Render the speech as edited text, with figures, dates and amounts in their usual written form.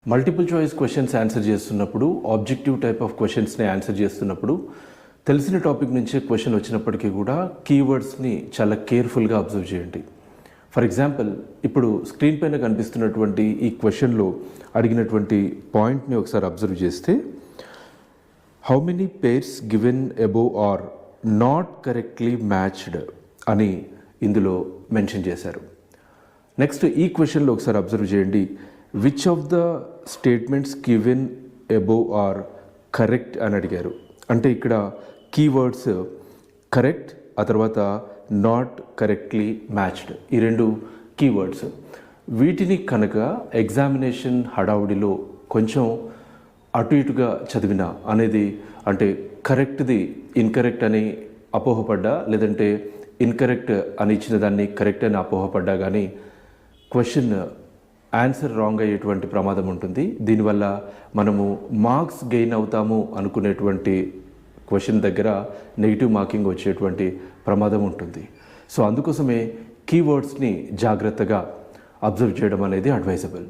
Multiple choice questions answer చేస్తున్నప్పుడు, objective type of క్వశ్చన్స్ని answer చేస్తున్నప్పుడు తెలిసిన టాపిక్ నుంచే క్వశ్చన్ వచ్చినప్పటికీ కూడా కీవర్డ్స్ని చాలా కేర్ఫుల్గా అబ్జర్వ్ చేయండి. ఫర్ ఎగ్జాంపుల్, ఇప్పుడు స్క్రీన్ పైన కనిపిస్తున్నటువంటి ఈ క్వశ్చన్లో అడిగినటువంటి పాయింట్ని ఒకసారి అబ్జర్వ్ చేస్తే, how many pairs given above are not correctly matched అని ఇందులో మెన్షన్ చేశారు. నెక్స్ట్ ఈ క్వశ్చన్లో ఒకసారి అబ్జర్వ్ చేయండి, which of the statements given above are correct అని అడిగారు. అంటే ఇక్కడ కీవర్డ్స్ కరెక్ట్, ఆ తర్వాత నాట్ కరెక్ట్లీ మ్యాచ్డ్, ఈ రెండు కీవర్డ్స్. వీటిని కనుక ఎగ్జామినేషన్ హడావుడిలో కొంచెం అటు ఇటుగా చదివిన అనేది, అంటే కరెక్ట్ది ఇన్కరెక్ట్ అని అపోహపడ్డా, లేదంటే ఇన్కరెక్ట్ అని ఇచ్చిన దాన్ని కరెక్ట్ అని అపోహపడ్డా కానీ క్వశ్చన్ ఆన్సర్ రాంగ్ అయ్యేటువంటి ప్రమాదం ఉంటుంది. దీనివల్ల మనము మార్క్స్ గెయిన్ అవుతాము అనుకునేటువంటి క్వశ్చన్ దగ్గర నెగిటివ్ మార్కింగ్ వచ్చేటువంటి ప్రమాదం ఉంటుంది. సో అందుకోసమే కీవర్డ్స్ని జాగ్రత్తగా అబ్జర్వ్ చేయడం అనేది అడ్వైజబుల్.